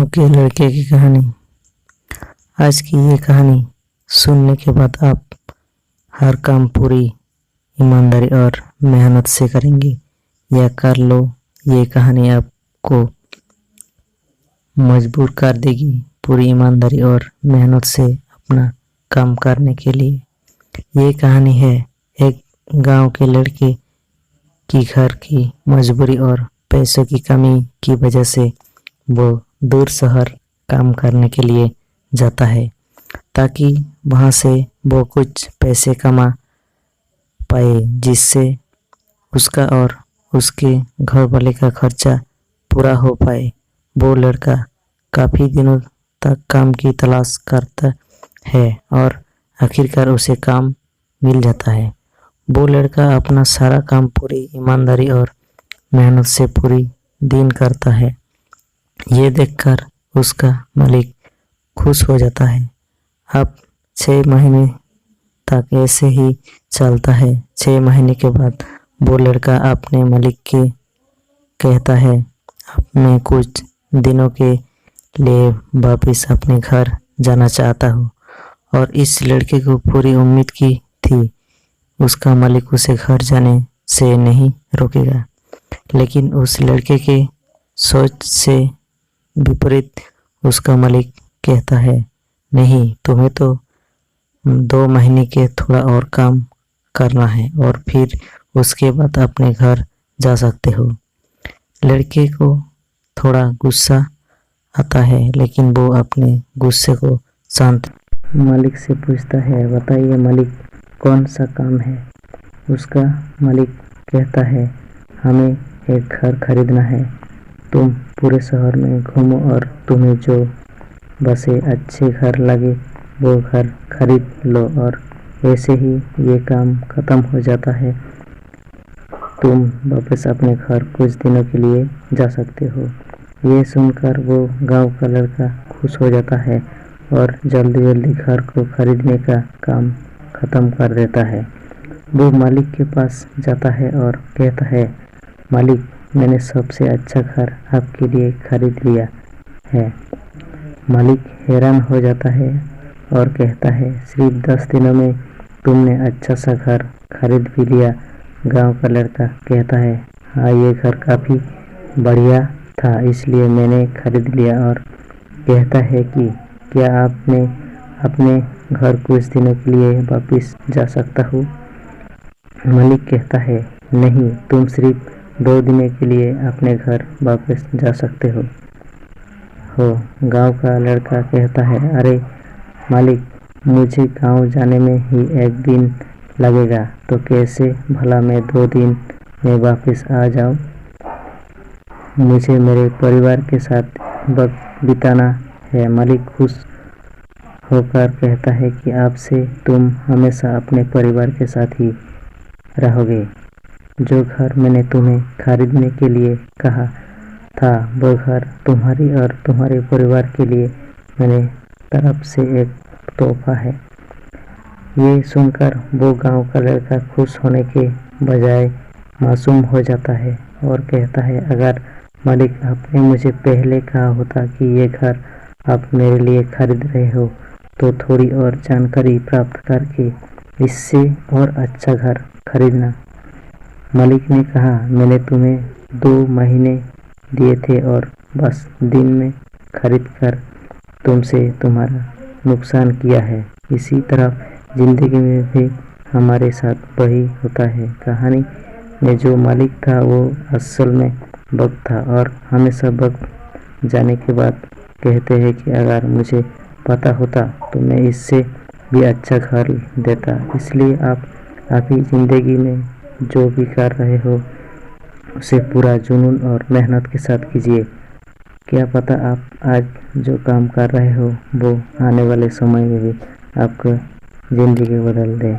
गांव के लड़के की कहानी। आज की ये कहानी सुनने के बाद आप हर काम पूरी ईमानदारी और मेहनत से करेंगे या कर लो। ये कहानी आपको मजबूर कर देगी पूरी ईमानदारी और मेहनत से अपना काम करने के लिए। ये कहानी है एक गांव के लड़के की घर की मजबूरी और पैसों की कमी की वजह से वो दूर शहर काम करने के लिए जाता है ताकि वहाँ से वो कुछ पैसे कमा पाए जिससे उसका और उसके घर वाले का खर्चा पूरा हो पाए। वो लड़का काफ़ी दिनों तक काम की तलाश करता है और आखिरकार उसे काम मिल जाता है। वो लड़का अपना सारा काम पूरी ईमानदारी और मेहनत से पूरी दिन करता है। ये देखकर उसका मालिक खुश हो जाता है। अब 6 महीने तक ऐसे ही चलता है। 6 महीने के बाद वो लड़का अपने मालिक के कहता है मैं कुछ दिनों के लिए वापस अपने घर जाना चाहता हूँ। और इस लड़के को पूरी उम्मीद की थी उसका मालिक उसे घर जाने से नहीं रोकेगा, लेकिन उस लड़के के सोच से विपरीत उसका मालिक कहता है नहीं, तुम्हें तो 2 महीने के थोड़ा और काम करना है और फिर उसके बाद अपने घर जा सकते हो। लड़के को थोड़ा गुस्सा आता है लेकिन वो अपने गुस्से को शांत मालिक से पूछता है बताइए मालिक कौन सा काम है। उसका मालिक कहता है हमें एक घर खरीदना है। तुम पूरे शहर में घूमो और तुम्हें जो बसे अच्छे घर लगे वो घर खरीद लो और ऐसे ही ये काम ख़त्म हो जाता है। तुम वापस अपने घर कुछ दिनों के लिए जा सकते हो। ये सुनकर वो गांव का लड़का खुश हो जाता है और जल्दी जल्दी घर को खरीदने का काम ख़त्म कर देता है। वो मालिक के पास जाता है और कहता है मालिक मैंने सबसे अच्छा घर आपके लिए खरीद लिया है। मालिक हैरान हो जाता है और कहता है सिर्फ 10 दिनों में तुमने अच्छा सा घर खरीद भी लिया। गांव का लड़का कहता है हाँ ये घर काफ़ी बढ़िया था इसलिए मैंने खरीद लिया। और कहता है कि क्या आपने अपने घर कुछ दिनों के लिए वापस जा सकता हूँ। मालिक कहता है नहीं, तुम सिर्फ 2 दिन के लिए अपने घर वापस जा सकते हो। गांव का लड़का कहता है अरे मालिक मुझे गांव जाने में ही 1 दिन लगेगा तो कैसे भला मैं 2 दिन में वापस आ जाऊं। मुझे मेरे परिवार के साथ वक्त बिताना है। मालिक खुश होकर कहता है कि आपसे तुम हमेशा अपने परिवार के साथ ही रहोगे। जो घर मैंने तुम्हें खरीदने के लिए कहा था वो घर तुम्हारी और तुम्हारे परिवार के लिए मेरे तरफ से एक तोहफा है। ये सुनकर वो गांव का लड़का खुश होने के बजाय मासूम हो जाता है और कहता है अगर मालिक आपने मुझे पहले कहा होता कि ये घर आप मेरे लिए खरीद रहे हो तो थोड़ी और जानकारी प्राप्त करके इससे और अच्छा घर खरीदना। मालिक ने कहा मैंने तुम्हें 2 महीने दिए थे और बस दिन में खरीद कर तुमसे तुम्हारा नुकसान किया है। इसी तरह ज़िंदगी में भी हमारे साथ वही होता है। कहानी में जो मालिक था वो असल में वक्त था और हमेशा वक्त जाने के बाद कहते हैं कि अगर मुझे पता होता तो मैं इससे भी अच्छा घर देता। इसलिए आप अभी ज़िंदगी में जो भी कर रहे हो उसे पूरा जुनून और मेहनत के साथ कीजिए। क्या पता आप आज जो काम कर रहे हो वो आने वाले समय में भी आपको ज़िंदगी बदल दे।